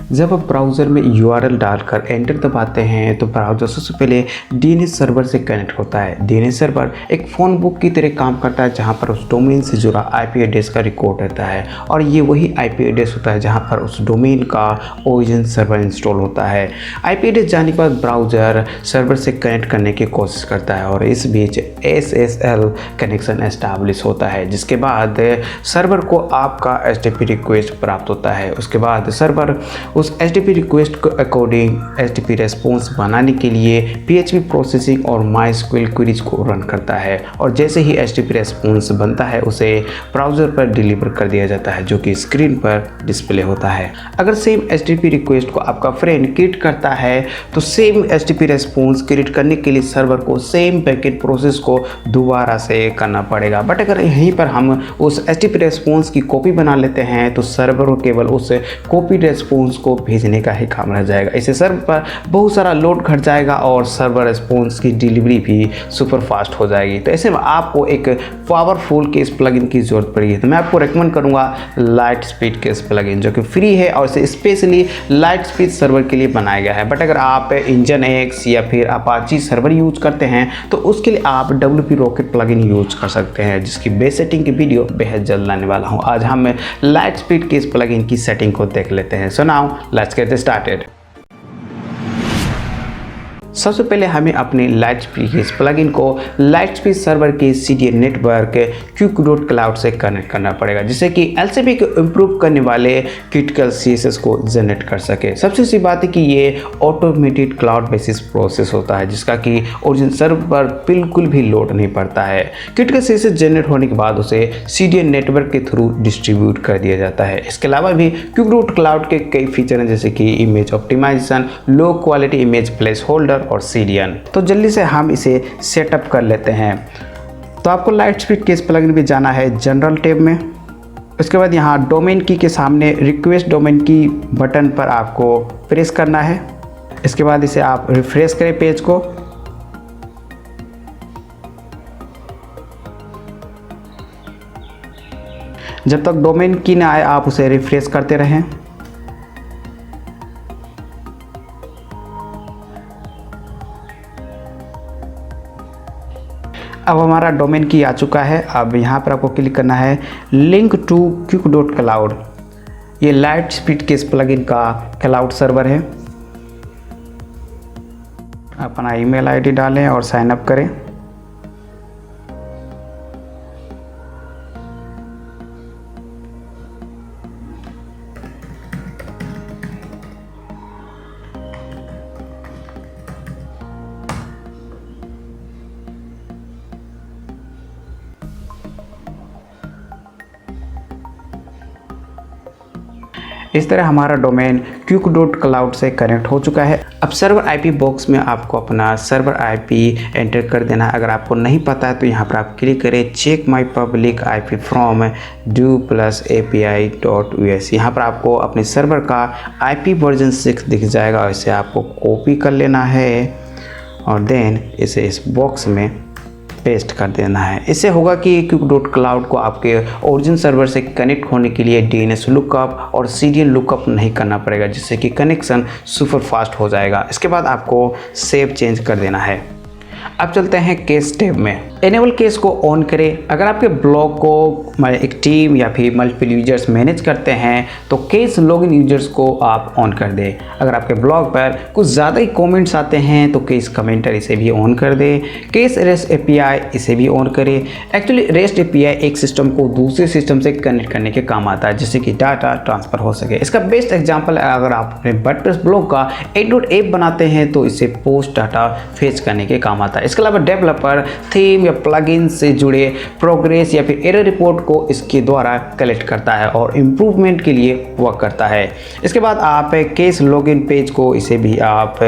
जब आप ब्राउज़र में URL डालकर एंटर दबाते हैं तो ब्राउज़र सबसे पहले DNS सर्वर से कनेक्ट होता है। DNS सर्वर एक फ़ोन बुक की तरह काम करता है जहां पर उस डोमेन से जुड़ा IP एड्रेस का रिकॉर्ड रहता है और ये वही IP एड्रेस होता है जहां पर उस डोमेन का ओरिजिन सर्वर इंस्टॉल होता है। IP एड्रेस जाने के बाद ब्राउज़र सर्वर से कनेक्ट करने की कोशिश करता है और इस बीच SSL कनेक्शन एस्टैब्लिश होता है, जिसके बाद सर्वर को आपका HTTP रिक्वेस्ट प्राप्त होता है। उसके बाद सर्वर उस HTTP रिक्वेस्ट को अकॉर्डिंग HTTP रेस्पॉन्स बनाने के लिए PHP प्रोसेसिंग और MySQL क्वेरीज को रन करता है और जैसे ही HTTP रेस्पॉन्स बनता है उसे ब्राउज़र पर डिलीवर कर दिया जाता है जो कि स्क्रीन पर डिस्प्ले होता है। अगर सेम HTTP रिक्वेस्ट को आपका फ्रेंड क्रिएट करता है तो सेम HTTP रेस्पॉन्स क्रिएट करने के लिए सर्वर को सेम पैकेट प्रोसेस को दोबारा से करना पड़ेगा। बट अगर यहीं पर हम उस HTTP रेस्पॉन्स की कॉपी बना लेते हैं तो सर्वर को केवल उस कॉपी रेस्पॉन्स को भेजने का ही काम रह जाएगा। इससे सर्वर पर बहुत सारा लोड घट जाएगा और सर्वर रेस्पॉन्स की डिलीवरी भी सुपर फास्ट हो जाएगी। तो ऐसे में आपको एक पावरफुल केस प्लगइन की ज़रूरत पड़ेगी। तो मैं आपको रेकमेंड करूंगा लाइट स्पीड केस प्लगइन, जो कि फ्री है और इसे स्पेशली लाइट स्पीड सर्वर के लिए बनाया गया है। बट अगर आप Nginx या फिर अपाची सर्वर यूज करते हैं तो उसके लिए आप WP Rocket प्लगइन यूज कर सकते हैं, जिसकी बेस सेटिंग की वीडियो बेहद जल्द लाने वाला हूं। आज हम लाइट स्पीड केस प्लगइन की सेटिंग को देख लेते हैं। So now let's get started. सबसे पहले हमें अपने लाइट स्पीड केस प्लगइन को लाइट स्पीड सर्वर के CDN नेटवर्क QQ.cloud से कनेक्ट करना पड़ेगा, जिससे कि LCP को इम्प्रूव करने वाले क्रिटिकल CSS को जनरेट कर सके। सबसे सी बात है कि ये ऑटोमेटेड क्लाउड बेसिस प्रोसेस होता है जिसका कि ओरिजिन सर्वर पर बिल्कुल भी लोड नहीं पड़ता है। क्रिटिकल CSS जनरेट होने के बाद उसे CDN नेटवर्क के थ्रू डिस्ट्रीब्यूट कर दिया जाता है। इसके अलावा भी QQ.cloud के कई फीचर हैं जैसे कि image optimisation, low quality image place holder और CDN। तो जल्दी से हम इसे सेटअप कर लेते हैं। तो आपको लाइट स्पीड केस प्लगइन में जाना है जनरल टैब में। उसके बाद यहाँ डोमेन की के सामने रिक्वेस्ट डोमेन की बटन पर आपको प्रेस करना है। इसके बाद इसे आप रिफ्रेश करें पेज को। जब तक डोमेन की ना आए आप उसे रिफ्रेश करते रहें। अब हमारा डोमेन की आ चुका है। अब यहाँ पर आपको क्लिक करना है लिंक टू QQ.cloud। ये लाइट स्पीड केस प्लगइन का क्लाउड सर्वर है। अपना ईमेल आईडी डालें और साइन अप करें। इस तरह हमारा डोमेन QQ.cloud से कनेक्ट हो चुका है। अब सर्वर IP बॉक्स में आपको अपना सर्वर IP एंटर कर देना है। अगर आपको नहीं पता है तो यहाँ पर आप क्लिक करें check my public IP from do+api.us। यहाँ पर आपको अपने सर्वर का IP वर्जन 6 दिख जाएगा और इसे आपको कॉपी कर लेना है और देन इसे इस बॉक्स में पेस्ट कर देना है। इससे होगा कि QQ.cloud को आपके ओरिजिन सर्वर से कनेक्ट होने के लिए DNS लुकअप और CDN लुकअप नहीं करना पड़ेगा, जिससे कि कनेक्शन सुपर फास्ट हो जाएगा। इसके बाद आपको सेव चेंज कर देना है। अब चलते हैं केस टैब में। एनेबल केस को ऑन करें। अगर आपके ब्लॉग को एक टीम या फिर मल्टीपल यूजर्स मैनेज करते हैं तो केस लॉगिन यूजर्स को आप ऑन कर दें। अगर आपके ब्लॉग पर कुछ ज़्यादा ही कमेंट्स आते हैं तो केस कमेंटर इसे भी ऑन कर दें। केस रेस्ट API इसे भी ऑन करें। एक्चुअली रेस्ट API एक सिस्टम को दूसरे सिस्टम से कनेक्ट करने के काम आता है जिससे कि डाटा ट्रांसफ़र हो सके। इसका बेस्ट एग्जाम्पल है अगर आप अपने वर्डप्रेस ब्लॉग का एक बनाते हैं तो इसे पोस्ट डाटा फेच करने के काम आता है। इसके अलावा डेवलपर थीम या प्लगइन से जुड़े प्रोग्रेस या फिर एरर रिपोर्ट को इसके द्वारा कलेक्ट करता है और इम्प्रूवमेंट के लिए वर्क करता है। इसके बाद आप केस लॉगिन पेज को इसे भी आप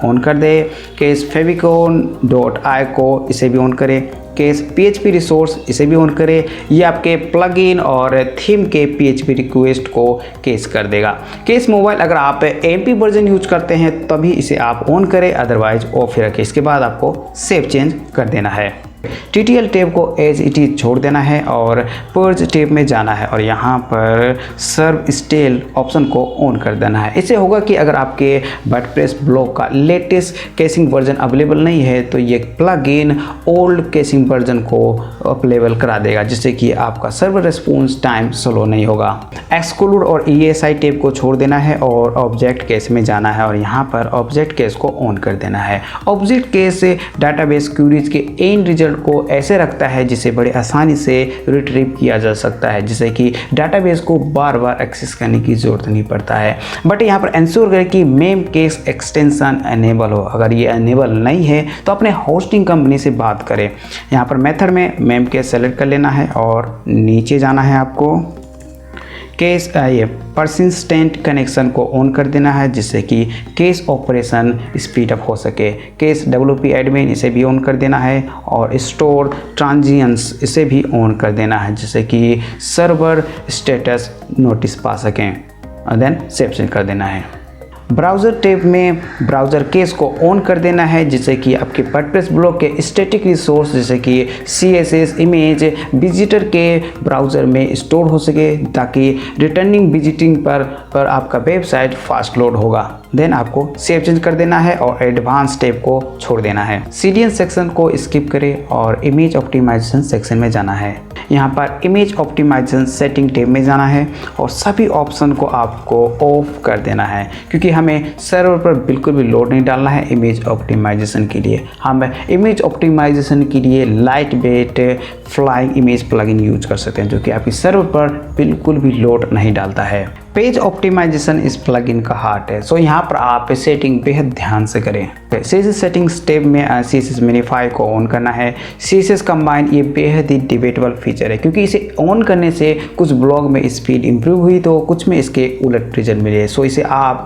ऑन कर दें। केस favicon.io को इसे भी ऑन करें। केस PHP रिसोर्स इसे भी ऑन करें। ये आपके प्लगइन और थीम के PHP रिक्वेस्ट को केस कर देगा। केस मोबाइल अगर आप MP वर्जन यूज करते हैं तभी इसे आप ऑन करें, अदरवाइज ऑफ ही रखें। इसके बाद आपको सेव चेंज कर देना है। TTL टैब को एज इट इज छोड़ देना है और पर्ज टैब में जाना है और यहाँ पर सर्व स्टेल ऑप्शन को ऑन कर देना है। इससे होगा कि अगर आपके वर्डप्रेस ब्लॉग का लेटेस्ट कैशिंग वर्जन अवेलेबल नहीं है तो ये प्लगइन ओल्ड कैशिंग वर्जन को अवेलेबल करा देगा, जिससे कि आपका सर्वर रिस्पॉन्स टाइम स्लो नहीं होगा। एक्सक्लूड और ESI टैब को छोड़ देना है और ऑब्जेक्ट केस में जाना है और यहाँ पर ऑब्जेक्ट केस को ऑन कर देना है। ऑब्जेक्ट केस डाटाबेस क्वेरीज के एंड रिजल्ट को ऐसे रखता है जिसे बड़े आसानी से रिट्रीव किया जा सकता है, जिससे कि डाटाबेस को बार बार एक्सेस करने की जरूरत नहीं पड़ता है। बट यहाँ पर इंश्योर करें कि मेम केस एक्सटेंशन एनेबल हो। अगर ये एनेबल नहीं है तो अपने होस्टिंग कंपनी से बात करें। यहाँ पर मेथड में मेम केस सेलेक्ट कर लेना है और नीचे जाना है आपको केस ये परसिस्टेंट कनेक्शन को ऑन कर देना है, जिससे कि केस ऑपरेशन स्पीड अप हो सके। केस WP एडमिन इसे भी ऑन कर देना है और स्टोर ट्रांजिशंस इसे भी ऑन कर देना है, जिससे कि सर्वर स्टेटस नोटिस पा सकें और देन सेव चेंज कर देना है। ब्राउज़र टैब में ब्राउज़र केस को ऑन कर देना है, जिससे कि आपके वर्डप्रेस ब्लॉग के स्टैटिक रिसोर्स जैसे कि CSS इमेज विजिटर के ब्राउज़र में स्टोर हो सके, ताकि रिटर्निंग विजिटिंग पर आपका वेबसाइट फास्ट लोड होगा। देन आपको सेव चेंज कर देना है और एडवांस टैब को छोड़ देना है। CDN सेक्शन को स्किप करें और इमेज ऑप्टिमाइजेशन सेक्शन में जाना है। यहाँ पर इमेज ऑप्टिमाइजेशन सेटिंग टैब में जाना है और सभी ऑप्शन को आपको ऑफ कर देना है, क्योंकि हमें सर्वर पर बिल्कुल भी लोड नहीं डालना है इमेज ऑप्टिमाइजेशन के लिए। हम इमेज ऑप्टिमाइजेशन के लिए light weight flying image plugin use कर सकते हैं, जो कि आपकी सर्वर पर बिल्कुल भी लोड नहीं डालता है। पेज ऑप्टिमाइजेशन इस प्लगइन का हार्ट है। सो यहाँ पर आप सेटिंग बेहद ध्यान से करें। CSS सेटिंग्स टैब में CSS मिनिफाई को ऑन करना है। CSS कंबाइन ये बेहद ही डिबेटेबल फीचर है, क्योंकि इसे ऑन करने से कुछ ब्लॉग में स्पीड इंप्रूव हुई तो कुछ में इसके उलट रिजल्ट मिले। सो इसे आप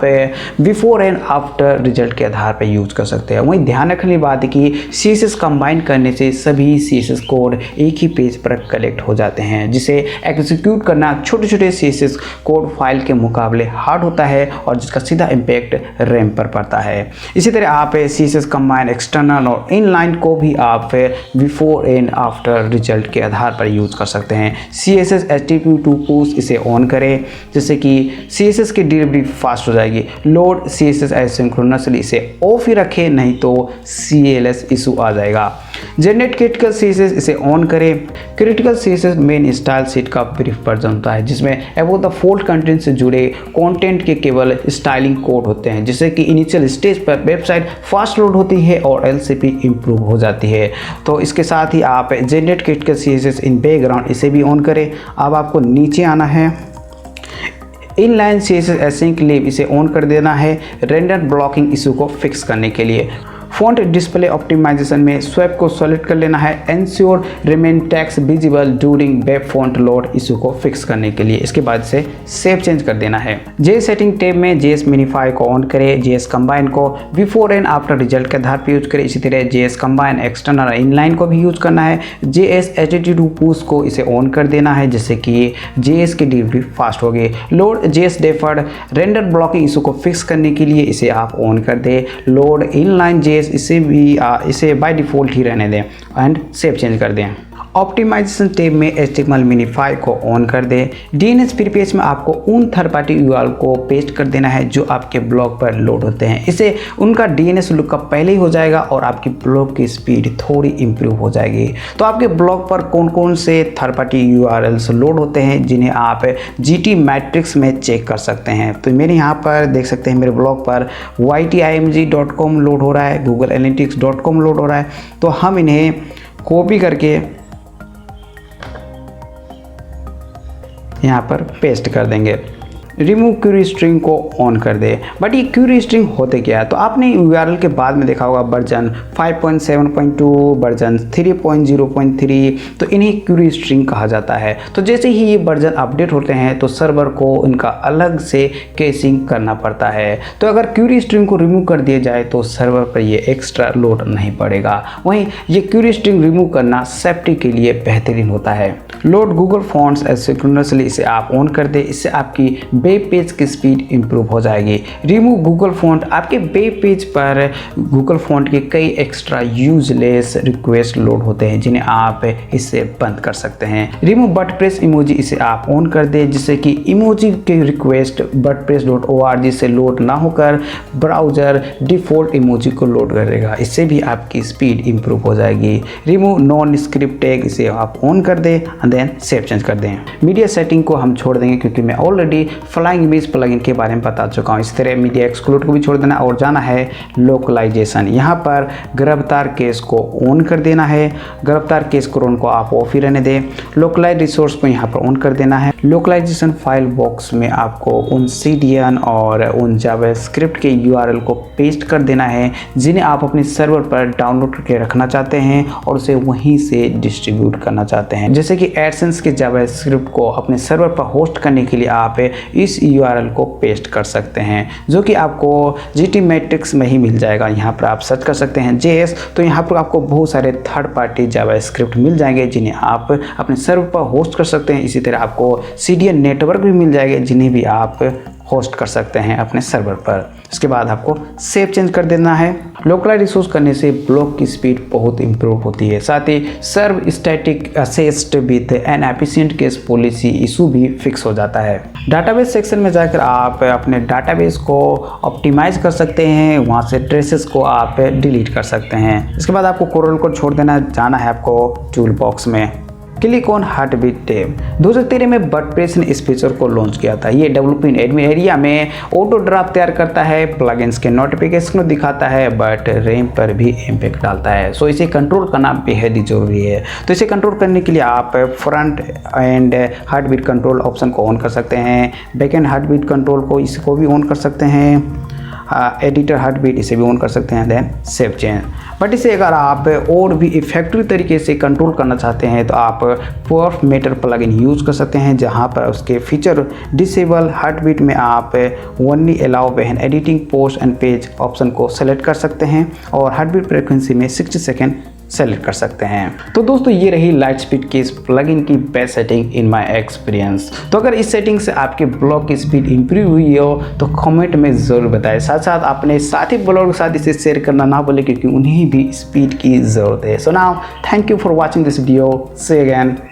बिफोर एंड आफ्टर रिजल्ट के आधार पर यूज कर सकते हैं। वहीं ध्यान रखने की बात है कि CSS कंबाइन करने से सभी CSS कोड एक ही पेज पर कलेक्ट हो जाते हैं, जिसे एग्जीक्यूट करना छोटे छोटे CSS कोड फाइल के मुकाबले हार्ड होता है और जिसका सीधा इम्पैक्ट रैम पर पड़ता है। इसी तरह आप CSS कंबाइन एक्सटर्नल और इनलाइन को भी आप बिफोर एंड आफ्टर रिजल्ट के आधार पर यूज कर सकते हैं। CSS HTTP टू पुश इसे ऑन करें, जिससे कि CSS की डिलीवरी फास्ट हो जाएगी। लोड CSS एसिंक्रोनसली इसे ऑफ ही रखें, नहीं तो CLS इशू आ जाएगा। जनरेट क्रिटिकल CSS इसे ऑन करें। Critical CSS main style sheet का ब्रीफ वर्जन होता है, जिसमें अबाउट द फोल्ड कंटेंट से जुड़े कंटेंट के केवल स्टाइलिंग कोड होते हैं, जिससे कि इनिशियल स्टेज पर वेबसाइट फास्ट लोड होती है और LCP इंप्रूव हो जाती है। तो इसके साथ ही आप generate critical CSS in background इसे भी ऑन करें। अब आपको नीचे आना है, इनलाइन CSS एसिंक लिव इसे ऑन कर देना है रेंडर ब्लॉकिंग इशू को फिक्स करने के लिए। फ़ॉन्ट डिस्प्ले ऑप्टिमाइजेशन में स्वैप को सेलेक्ट कर लेना है, ensure remain text visible during web font load issue को फिक्स करने के लिए। इसके बाद से सेव चेंज कर देना है। JS सेटिंग टैब में JS मिनिफाई को ऑन करें। JS कंबाइन को बिफोर एंड आफ्टर रिजल्ट के आधार पर यूज करें। इसी तरह JS कंबाइन एक्सटर्नल इनलाइन को भी यूज करना है। JS HTTP टू पुश को इसे ऑन कर देना है, जिससे कि JS की डिलीवरी फास्ट होगी। Load JS deferred render blocking issue को फिक्स करने के लिए इसे आप ऑन कर दें। लोड इनलाइन JS इसे बाय डिफ़ॉल्ट ही रहने दें एंड सेव चेंज कर दें। ऑप्टिमाइजेशन टैब में HTML मिनिफाई को ऑन कर दें। DNS फ्री पेज में आपको उन थर्ड पार्टी URL को पेस्ट कर देना है जो आपके ब्लॉग पर लोड होते हैं। इससे उनका DNS लुकअप पहले ही हो जाएगा और आपकी ब्लॉग की स्पीड थोड़ी इंप्रूव हो जाएगी। तो आपके ब्लॉग पर कौन कौन से थर्ड पार्टी URLs लोड होते हैं, जिन्हें आप GT मैट्रिक्स में चेक कर सकते हैं। तो मेरे यहाँ पर देख सकते हैं, मेरे ब्लॉग पर ytimg.com लोड हो रहा है, googleanalytics.com लोड हो रहा है। तो हम इन्हें कॉपी करके यहाँ पर पेस्ट कर देंगे। रिमूव क्यूरी स्ट्रिंग को ऑन कर दे। बट ये क्यूरी स्ट्रिंग होते क्या है, तो आपने URL के बाद में देखा होगा वर्जन 5.7.2, वर्जन 3.0.3, तो इन्हें क्यूरी स्ट्रिंग कहा जाता है। तो जैसे ही ये वर्जन अपडेट होते हैं तो सर्वर को इनका अलग से कैशिंग करना पड़ता है। तो अगर क्यूरी स्ट्रिंग को रिमूव कर दिया जाए तो सर्वर पर ये एक्स्ट्रा लोड नहीं पड़ेगा। वहीं ये क्यूरी स्ट्रिंग रिमूव करना सेफ्टी के लिए बेहतरीन होता है। लोड गूगल फॉन्ट्स एसिंक्रोनसली, इसे आप ऑन कर दे, इससे आपकी वेब पेज की स्पीड इंप्रूव हो जाएगी। रिमूव गूगल फॉन्ट, आपके वेब पेज पर गूगल फॉन्ट के कई एक्स्ट्रा यूजलेस रिक्वेस्ट लोड होते हैं जिन्हें आप इससे बंद कर सकते हैं। रिमूव वर्डप्रेस इमोजी, इसे आप ऑन कर दे जिससे कि इमोजी के रिक्वेस्ट wordpress.org से लोड ना होकर ब्राउज़र डिफ़ॉल्ट इमोजी को लोड करेगा, इससे भी आपकी स्पीड इंप्रूव हो जाएगी। रिमूव नॉन स्क्रिप्ट टैग, इसे आप ऑन कर दें एंड देन सेव चेंज कर दें। मीडिया सेटिंग को हम छोड़ देंगे क्योंकि मैं ऑलरेडी फ्लाइंग इमेज प्लगइन के बारे में बता चुका हूँ। इस तरह मीडिया एक्सक्लूड को भी छोड़ देना और जाना है लोकलाइजेशन। यहाँ पर गिरफ्तार केस को ऑन कर देना है, गिरफ्तार केस क्रोन को आप ऑफ ही रहने दें। लोकलाइज रिसोर्स को यहाँ पर ऑन कर देना है। लोकलाइजेशन फाइल बॉक्स में आपको उन CDN और उन जावास्क्रिप्ट के URL को पेस्ट कर देना है जिन्हें आप अपने सर्वर पर डाउनलोड करके रखना चाहते हैं और उसे वहीं से डिस्ट्रीब्यूट करना चाहते हैं। जैसे कि एडसेंस के जावास्क्रिप्ट को अपने सर्वर पर होस्ट करने के लिए आप इस URL को पेस्ट कर सकते हैं जो कि आपको GTmetrix में ही मिल जाएगा। यहाँ पर आप सर्च कर सकते हैं JS, तो यहाँ पर आपको बहुत सारे थर्ड पार्टी जावास्क्रिप्ट मिल जाएंगे जिन्हें आप अपने सर्वर पर होस्ट कर सकते हैं। इसी तरह आपको CDN नेटवर्क भी मिल जाएंगे जिन्हें भी आप होस्ट कर सकते हैं अपने सर्वर पर। इसके बाद आपको सेव चेंज कर देना है। लोकलाइज रिसोर्स करने से ब्लॉक की स्पीड बहुत इंप्रूव होती है, साथ ही serve static assist with an efficient case policy issue भी फिक्स हो जाता है। डाटाबेस सेक्शन में जाकर आप अपने डाटाबेस को ऑप्टिमाइज कर सकते हैं, वहाँ से ट्रेसेस को आप डिलीट कर सकते हैं। इसके बाद आपको कोरल को छोड़ देना, जाना है आपको टूल बॉक्स में। Click on heartbeat tab. 2013 में वर्डप्रेस ने इस फीचर को लॉन्च किया था। ये डेवलपिंग एडमिन एरिया में ऑटो ड्राफ्ट तैयार करता है, प्लगइन्स के नोटिफिकेशन को दिखाता है, बट रैम पर भी इम्पैक्ट डालता है। सो इसे कंट्रोल करना बेहद ही जरूरी है। तो इसे कंट्रोल करने के लिए आप front end heartbeat control option को ऑन कर सकते हैं, बैक एंड हार्टबीट कंट्रोल को इसको भी ऑन कर सकते हैं, एडिटर हार्टबीट इसे भी ऑन कर सकते हैं, देन सेव चेंज। बट इसे अगर आप और भी इफेक्टिव तरीके से कंट्रोल करना चाहते हैं तो आप परफ मेटर प्लगइन यूज़ कर सकते हैं, जहां पर उसके फीचर डिसेबल हार्टबीट में आप only allow when editing post and page option को सेलेक्ट कर सकते हैं और हार्टबीट फ्रीक्वेंसी में 60 सेकेंड सेलेक्ट कर सकते हैं। तो दोस्तों ये रही लाइटस्पीड की इस प्लगइन की best setting in my experience. तो अगर इस सेटिंग से आपके ब्लॉग की स्पीड इंप्रूव हुई हो तो कमेंट में ज़रूर बताएं। साथ साथ अपने साथी ब्लॉग के साथ इसे शेयर करना ना भूलें क्योंकि उन्हें भी स्पीड की ज़रूरत है। So now thank you for watching this video. See you again.